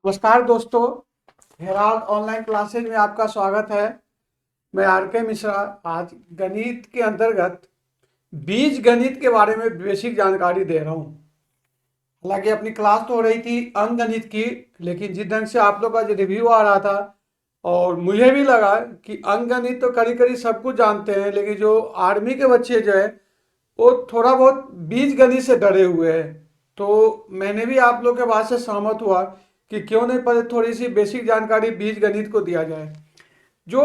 नमस्कार दोस्तों, Herald online classes में आपका स्वागत है। मैं आर के मिश्रा आज गणित के अंतर्गत बीज गणित के बारे में बेसिक जानकारी दे रहा हूँ। हालांकि अपनी क्लास तो हो रही थी अंक गणित की, लेकिन जिस ढंग से आप लोग का जो रिव्यू आ रहा था और मुझे भी लगा कि अंक गणित तो करीब करीब सब कुछ जानते हैं, लेकिन जो आर्मी के बच्चे जो है वो थोड़ा बहुत बीज गणित से डरे हुए हैं। तो मैंने भी आप लोग के बात से सहमत हुआ कि क्यों नहीं पहले थोड़ी सी बेसिक जानकारी बीज गणित को दिया जाए। जो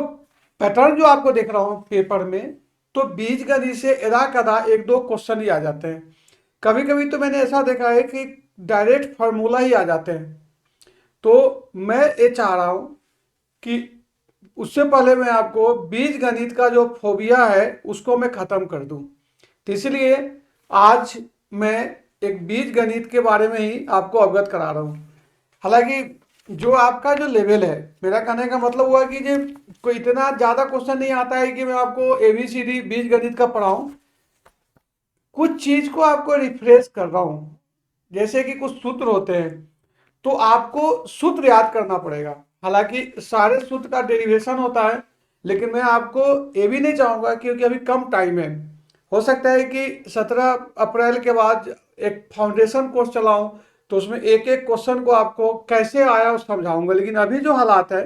पैटर्न जो आपको देख रहा हूँ पेपर में, तो बीज गणित से यदा कदा एक दो क्वेश्चन ही आ जाते हैं। कभी कभी तो मैंने ऐसा देखा है कि डायरेक्ट फार्मूला ही आ जाते हैं। तो मैं ये चाह रहा हूँ कि उससे पहले मैं आपको बीज गणित का जो फोबिया है उसको मैं खत्म कर दूं। तो इसलिए आज मैं एक बीज गणित के बारे में ही आपको अवगत करा रहा हूँ। हालांकि जो आपका जो लेवल है, मेरा कहने का मतलब हुआ कि जो कोई इतना ज़्यादा क्वेश्चन नहीं आता है कि मैं आपको एबीसीडी बीज गणित का पढ़ाऊँ। कुछ चीज़ को आपको रिफ्रेश कर रहा हूँ, जैसे कि कुछ सूत्र होते हैं तो आपको सूत्र याद करना पड़ेगा। हालांकि सारे सूत्र का डेरिवेशन होता है, लेकिन मैं आपको ये भी नहीं चाहूँगा क्योंकि अभी कम टाइम है। हो सकता है कि 17 अप्रैल के बाद एक फाउंडेशन कोर्स चलाऊं, तो उसमें एक एक क्वेश्चन को आपको कैसे आया वो समझाऊंगा। लेकिन अभी जो हालात है,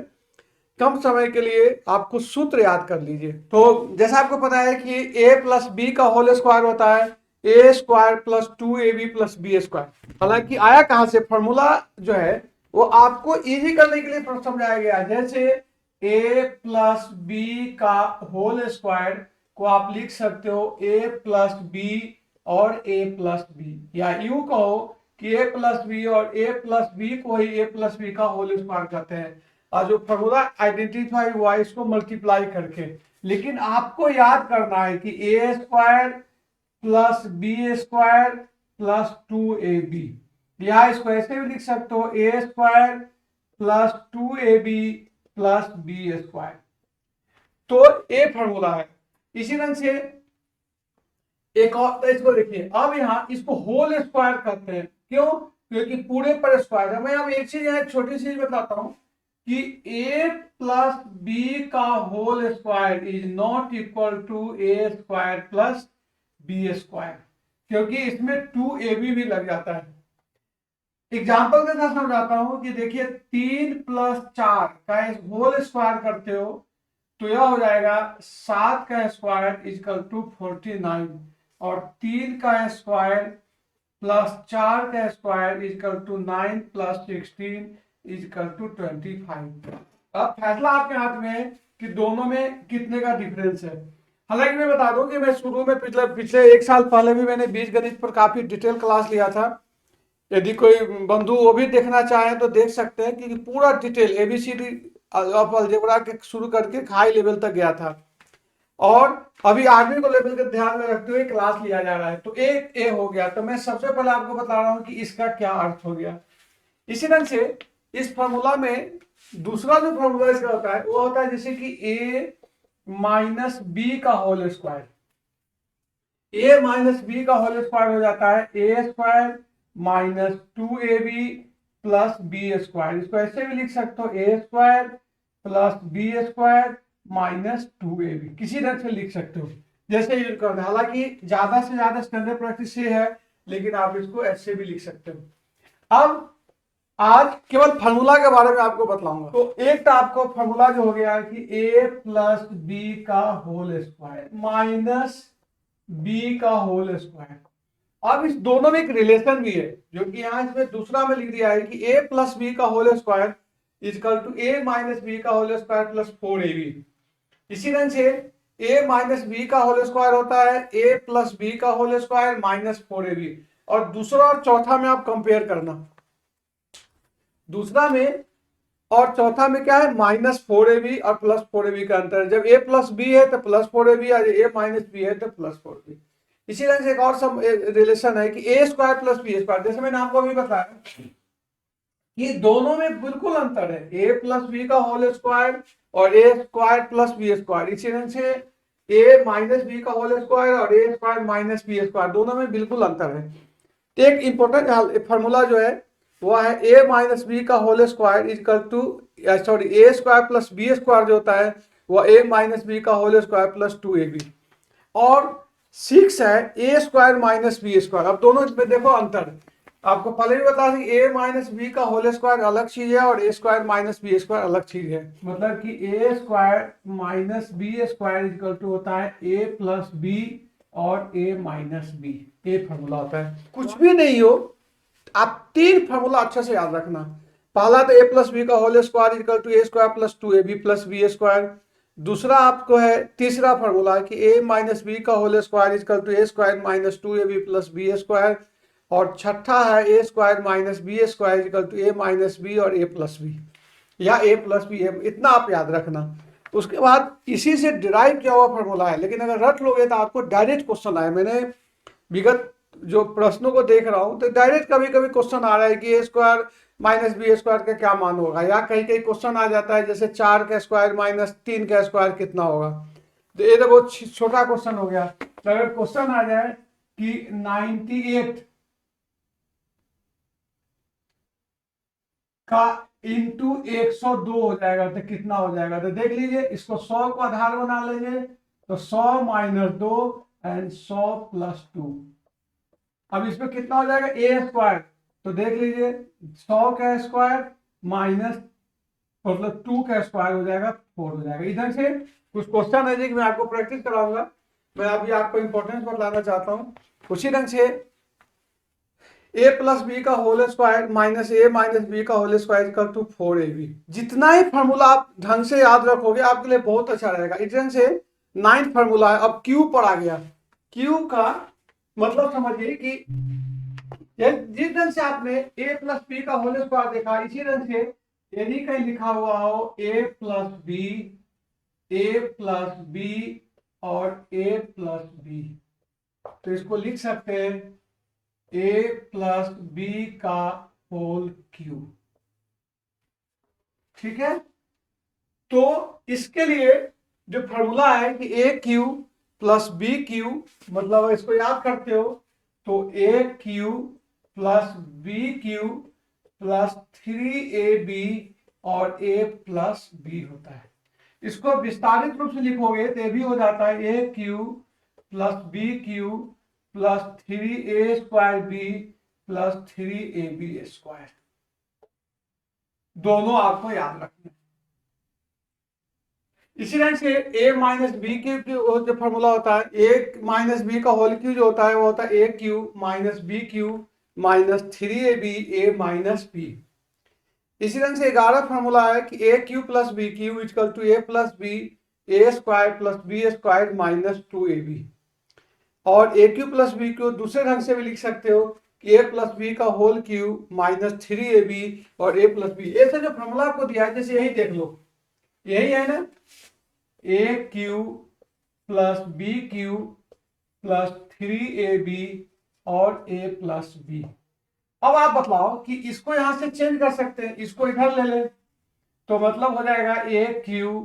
कम समय के लिए आपको सूत्र याद कर लीजिए। तो जैसा आपको पता है कि a प्लस बी का होल स्क्वायर होता है ए square plus 2ab plus B square. हालांकि आया कहां से, फॉर्मूला जो है वो आपको इजी करने के लिए समझाया गया है। जैसे a प्लस बी का होल स्क्वायर को आप लिख सकते हो a प्लस बी और a प्लस बी, या यूं कहो कि a प्लस बी और a प्लस बी को ही a प्लस बी का होल स्क्वायर कहते हैं। और जो फॉर्मूला आइडेंटिफाई हुआ है इसको मल्टीप्लाई करके। लेकिन आपको याद करना है कि ए square plus B square plus 2ab, या इसको ऐसे भी लिख सकते हो ए square plus 2ab plus B square. तो ये फॉर्मूला है। इसी ढंग से एक और, तो इसको देखिए, अब यहाँ इसको होल स्क्वायर कहते हैं। क्यों? क्योंकि पूरे पर स्क्वायर है। मैं अब एक चीज यहाँ छोटी सी बताता हूं कि a प्लस बी का whole square is not equal to A square plus B square, क्योंकि इसमें 2ab भी लग जाता है। एग्जाम्पल के साथ समझाता हूं कि देखिए 3 प्लस 4 का होल स्क्वायर करते हो तो यह हो जाएगा 7 का स्क्वायर इजकल टू 49, और 3 का स्क्वायर प्लस 4 का स्क्वायर इजकल टू 9 प्लस 16 इजकल टू 25। अब फैसला आपके हाथ में है कि दोनों में कितने का डिफरेंस है। हालांकि मैं बता दूं कि मैं शुरू में पिछले एक साल पहले भी मैंने बीज गणित पर काफी डिटेल क्लास लिया था। यदि कोई बंधु वो भी देखना चाहे तो देख सकते हैं कि पूरा डिटेल एबीसीडी ऑफ अलजेब्रा के शुरू करके हाई लेवल तक गया था। और अभी आर्मी को लेवल के ध्यान में रखते हुए क्लास लिया जा रहा है। तो एक ए हो गया। तो मैं सबसे पहले आपको बता रहा हूं कि इसका क्या अर्थ हो गया। इसी ढंग से इस फॉर्मूला में दूसरा जो फॉर्मूला इसका होता है वो होता है जैसे कि ए माइनस बी का whole square. A minus B का होल स्क्वायर हो जाता है ए square minus 2ab plus B square. इसको ऐसे भी लिख सकते हो ए square plus B square minus 2ab, किसी तरह से लिख सकते हो जैसे यूज करना। हालांकि ज्यादा से ज्यादा स्टैंडर्ड प्रैक्टिस ये है, लेकिन आप इसको ऐसे भी लिख सकते हो। अब आज केवल फार्मूला के बारे में आपको बतलाऊंगा। तो एक तो आपको फार्मूला जो हो गया है कि a प्लस बी का होल स्क्वायर माइनस बी का होल स्क्वायर। अब इस दोनों में एक रिलेशन भी है, जो कि यहां इसमें दूसरा में लिख दिया है कि a प्लस बी का whole square is equal to a minus B का होल स्क्वायर प्लस 4ab। इसी तरह से a माइनस बी का होल स्क्वायर होता है a प्लस बी का होल स्क्वायर माइनस 4ab। और दूसरा और चौथा में आप कंपेयर करना, दूसरा में और चौथा में क्या है, माइनस 4ab और प्लस 4ab का अंतर है। जब a प्लस बी है तो प्लस 4ab, और a माइनस बी है तो प्लस 4ab। इसी तरह से एक और सब रिलेशन है कि ए स्क्वायर प्लस बी स्क्वायर। जैसे मैंने आपको अभी बताया कि दोनों में बिल्कुल अंतर है, ए प्लस बी का होल स्क्वायर और A square plus B square. इसी तरह से ए माइनस बी का होल स्क्वायर और A square minus B square, दोनों में बिल्कुल अंतर है। एक इंपॉर्टेंट फार्मूला जो है वो है ए माइनस बी का whole square equal to, sorry, a square plus B square जो होता है वो ए माइनस बी का होल स्क्वायर प्लस 2ab। और 6 है ए स्क्वायर माइनस बी स्क्वायर। अब दोनों इसमें देखो अंतर, आपको पहले भी बता दें ए माइनस बी का होल स्क्वायर अलग चीज है और A square minus B square अलग चीज है। मतलब कि ए square minus B square equal to होता है ए प्लस बी और ए माइनस बी। ये फॉर्मूला होता है। कुछ भी नहीं हो, आप 3 फॉर्मूला अच्छे से याद रखना। पहला तो ए प्लस बी का whole square equal to A square plus 2ab plus B square. दूसरा आपको है, तीसरा फॉर्मूला है कि ए माइनस बी का whole square equal to A square minus 2ab plus B square. और छठा है ए square minus B square equal to A minus B और ए प्लस बी, या ए प्लस बी। इतना आप याद रखना। उसके बाद इसी से डिराइव किया हुआ फॉर्मूला है, लेकिन अगर रट लोगे तो आपको डायरेक्ट क्वेश्चन आए। मैंने विगत जो प्रश्नों को देख रहा हूं तो डायरेक्ट कभी कभी क्वेश्चन आ रहा है कि ए स्क्वायर माइनस बी स्क्वायर का क्या मान होगा, या कहीं कहीं क्वेश्चन आ जाता है जैसे 4 का स्क्वायर माइनस 3 का स्क्वायर कितना होगा। तो ये तो बहुत छोटा क्वेश्चन हो गया। तो अगर क्वेश्चन आ जाए कि 98 का इंटू 102 हो जाएगा तो कितना हो जाएगा। तो देख लीजिए, इसको 100 को आधार बना लेंगे तो 100 माइनस 2 एंड 100 प्लस 2। अब इसमें कितना हो जाएगा ए स्क्वायर, तो देख लीजिए 100 का स्क्वायर माइनस मतलब 2 का स्क्वायर हो जाएगा 4 हो जाएगा। इधर से कुछ क्वेश्चन है जी मैं आपको प्रैक्टिस कराऊंगा। मैं अभी आपको इंपॉर्टेंस बताना चाहता हूँ। उसी ढंग से ए प्लस बी का whole square minus a minus B का whole square equal to 4ab। जितना ही फॉर्मूला आप ढंग से याद रखोगे आपके लिए बहुत अच्छा रहेगा। इस ढंग से 9th फॉर्मूला है। अब क्यू पर आ गया। क्यू का मतलब समझिए कि जिस ढंग से आपने ए प्लस बी का होल स्क्वायर देखा, इसी ढंग से यदि कहीं लिखा हुआ हो ए प्लस बी और ए प्लस बी, तो इसको लिख सकते हैं ए प्लस बी का होल क्यूब। ठीक है, तो इसके लिए जो फॉर्मूला है कि A cube plus B cube, मतलब इसको याद करते हो तो A cube plus B cube plus 3ab और ए प्लस बी होता है। इसको विस्तारित रूप से लिखोगे तो ये भी हो जाता है ए cube plus B cube plus 3a square B plus 3ab square. दोनों आपको याद रखना है। इसी तरह से a माइनस बी क्यू जो फॉर्मूला होता है, ए माइनस बी का होल क्यू जो होता है वो होता है ए cube minus B cube minus 3ab ए माइनस बी। इसी तरह से 11 फॉर्मूला है कि A cube plus B cube equal to A plus b A square plus B square minus 2ab। और ए क्यू प्लस बी क्यू दूसरे ढंग से भी लिख सकते हो कि ए प्लस बी का होल क्यू माइनस 3ab और ए प्लस बी। ऐसे जो फॉर्मूला आपको दिया है जैसे यही देख लो, यही है ना, A cube plus B cube plus 3ab और ए प्लस बी। अब आप बतलाओ कि इसको यहां से चेंज कर सकते हैं, इसको इधर ले ले तो मतलब हो जाएगा A cube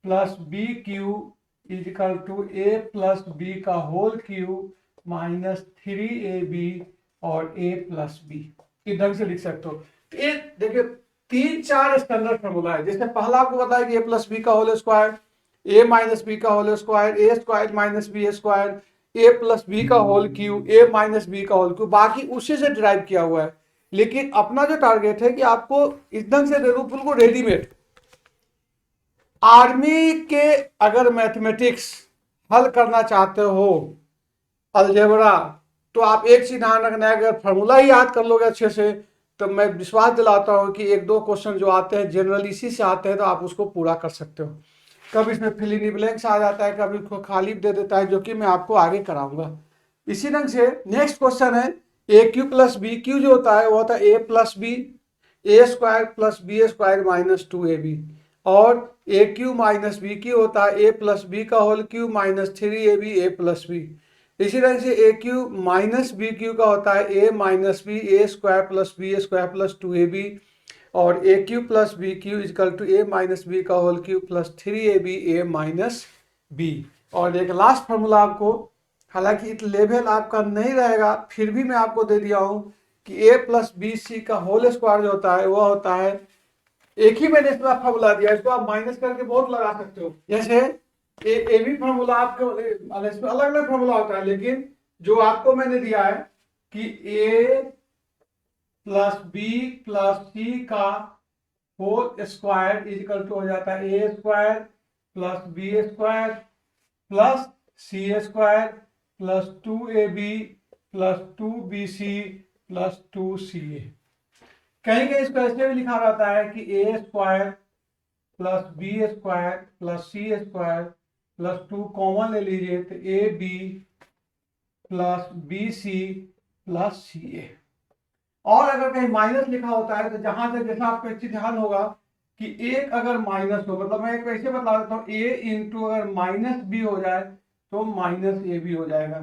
plus B cube equal to A plus B का होल क्यूब माइनस 3ab और ए प्लस बी। इस ढंग से लिख सकते हो। तो ये देखिए 3-4 स्टैंडर्ड फॉर्मूला है। जैसे पहला आपको बताया कि ए प्लस बी का whole square, A minus B का होल स्क्वायर, ए स्क्वायर माइनस बी स्क्वायर, ए प्लस बी का होल क्यूब, ए माइनस बी का होल क्यूब, बाकी उसी से ड्राइव किया हुआ है। लेकिन अपना जो टारगेट है कि आपको इस ढंग से दे दूं बिल्कुल रेडीमेड। आर्मी के अगर मैथमेटिक्स हल करना चाहते हो अलजेब्रा, तो आप एक चीज ध्यान रखना है, अगर फॉर्मूला ही याद कर लोगे अच्छे से तो मैं विश्वास दिलाता हूं कि 1-2 क्वेश्चन जो आते हैं जनरल इसी से आते हैं तो आप उसको पूरा कर सकते हो। कभी इसमें फिल इन ब्लैंक्स आ जाता है, कभी इसको खाली दे देता है, जो कि मैं आपको आगे कराऊंगा। इसी ढंग से नेक्स्ट क्वेश्चन है ए क्यू प्लस बी क्यू जो होता है वो होता है ए प्लस बी ए square plus B square minus 2ab। और ए क्यू माइनस बी क्यू होता है ए प्लस बी का whole cube minus 3ab a plus b. इसी तरह से a cube minus B cube का होता है ए माइनस बी ए square plus B square plus 2ab। और ए cube plus B Q equal to A minus B का whole cube plus 3ab ए minus B. और एक लास्ट फॉर्मूला आपको, हालांकि इस लेवल आपका नहीं रहेगा फिर भी मैं आपको दे दिया हूं कि ए प्लस बी सी का होल स्क्वायर जो होता है वह होता है, एक ही मैंने इसमें फॉर्मूला दिया, इसको आप माइनस करके बहुत लगा सकते हो। जैसे ए भी फॉर्मूला आपको, इसमें अलग अलग फॉर्मूला होता है, लेकिन जो आपको मैंने दिया है कि ए प्लस बी प्लस सी का होल स्क्वायर इजिकल टू हो जाता है ए square plus B square plus c square plus 2ab plus 2bc plus 2ca। कहीं कहीं इसको ऐसे भी लिखा रहता है कि ए square plus B square plus c square plus 2 common ले लीजिए तो a b plus b c plus c a. और अगर कहीं माइनस लिखा होता है तो जहां तक जैसा आपको एक चीज ध्यान होगा कि एक अगर माइनस हो, मतलब मैं एक वैसे बता देता हूँ, ए इंटू अगर माइनस बी हो जाए तो माइनस ए भी हो जाएगा,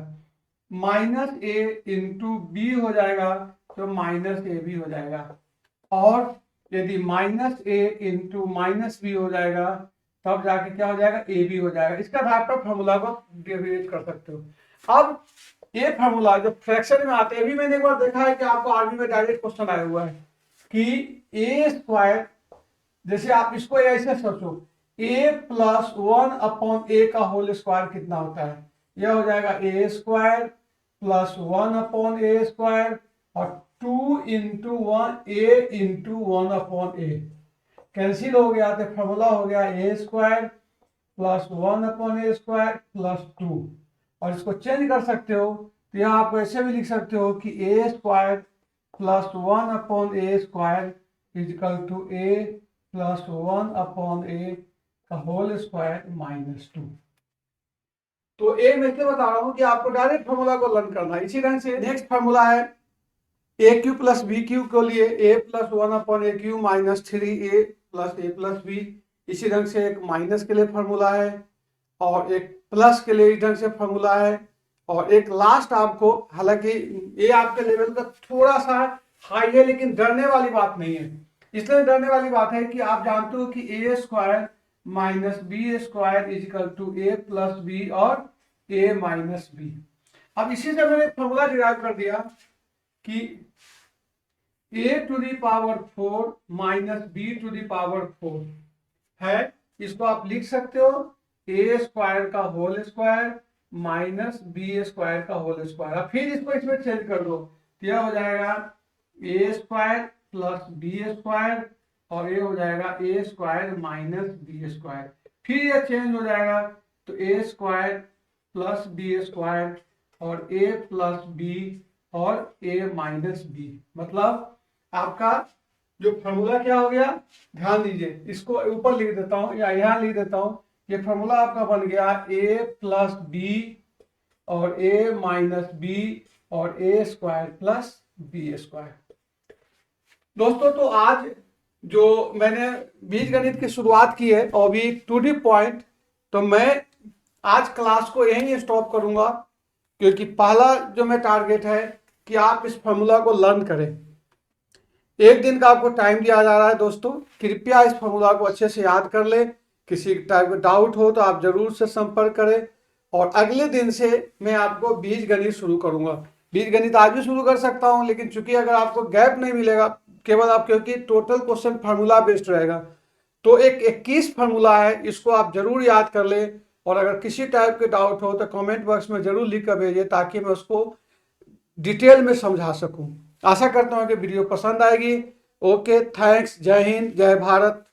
माइनस ए इंटू बी हो जाएगा तो माइनस ए भी हो जाएगा, और यदि माइनस ए इंटू माइनस बी हो जाएगा तब जाके क्या हो जाएगा, ए बी हो जाएगा। इसका आधार पर फॉर्मूला को डेरिवेट कर सकते हो। अब ये फॉर्मूला जो फ्रैक्शन में आते हैं, अभी मैंने एक बार देखा है कि आपको आर्मी में डायरेक्ट क्वेश्चन आया हुआ है कि ए स्क्वायर, जैसे आप इसको ऐसे सोचो, ए प्लस 1 ए का होल स्क्वायर कितना होता है, यह हो जाएगा ए स्क्वायर प्लस 1 ए स्क्वायर और 2 इंटू 1 ए इंटू 1 ए कैंसिल हो गया तो फॉर्मूला हो गया ए square plus 1 a square plus 2। और इसको चेंज कर सकते हो तो यहाँ आप ऐसे भी लिख सकते हो कि ए square plus 1 a square equal to A plus 1 a का होल स्क्वायर माइनस 2। तो ए मैं क्या बता रहा हूं कि आपको डायरेक्ट फॉर्मूला को लर्न करना है। इसी ढंग से नेक्स्ट फॉर्मूला है ए क्यू प्लस बी क्यू के लिए ए प्लस 1 ए क्यू माइनस 3 ए प्लस ए प्लस बी। इसी ढंग से एक माइनस के लिए फॉर्मूला है और एक प्लस के लिए इस ढंग से फॉर्मूला है, और एक लास्ट आपको, हालांकि ये आपके लेवल का थोड़ा सा हाई है लेकिन डरने वाली बात नहीं है। इसलिए डरने वाली बात है कि आप जानते हो कि ए square minus B square equal to A plus B और ए माइनस बी। अब इसी से मैंने फॉर्मूला डिराइव कर दिया कि a to the power 4 minus b to the power 4 है। इसको आप लिख सकते हो ए स्क्वायर का whole square minus B square का होल स्क्वायर। अब फिर इसको इसमें चेंज कर दो तो यह हो जाएगा ए स्क्वायर प्लस बी स्क्वायर और ये हो जाएगा ए स्क्वायर माइनस बी स्क्वायर। फिर ये चेंज हो जाएगा तो ए स्क्वायर प्लस बी स्क्वायर और ए प्लस बी और ए माइनस बी। मतलब आपका जो फॉर्मूला क्या हो गया, ध्यान दीजिए, इसको ऊपर लिख देता हूं या यहां लिख देता हूं। ये फॉर्मूला आपका बन गया ए प्लस बी और ए माइनस बी और A square plus B square. दोस्तों तो आज जो मैंने बीजगणित की शुरुआत की है और भी टू दी पॉइंट, तो मैं आज क्लास को यहीं स्टॉप करूंगा, क्योंकि पहला जो मैं टारगेट है कि आप इस फॉर्मूला को लर्न करें। एक दिन का आपको टाइम दिया जा रहा है दोस्तों, कृपया इस फॉर्मूला को अच्छे से याद कर ले। किसी टाइप का डाउट हो तो आप जरूर से संपर्क करें, और अगले दिन से मैं आपको बीजगणित शुरू करूंगा। बीजगणित आज भी शुरू कर सकता हूं, लेकिन चूंकि अगर आपको गैप नहीं मिलेगा केवल आप, क्योंकि टोटल क्वेश्चन फार्मूला बेस्ड रहेगा, तो एक 21 फार्मूला है, इसको आप जरूर याद कर ले। और अगर किसी टाइप के डाउट हो तो कमेंट बॉक्स में जरूर लिख कर भेजिए, ताकि मैं उसको डिटेल में समझा सकूं। आशा करता हूं कि वीडियो पसंद आएगी। ओके, थैंक्स, जय हिंद, जय भारत।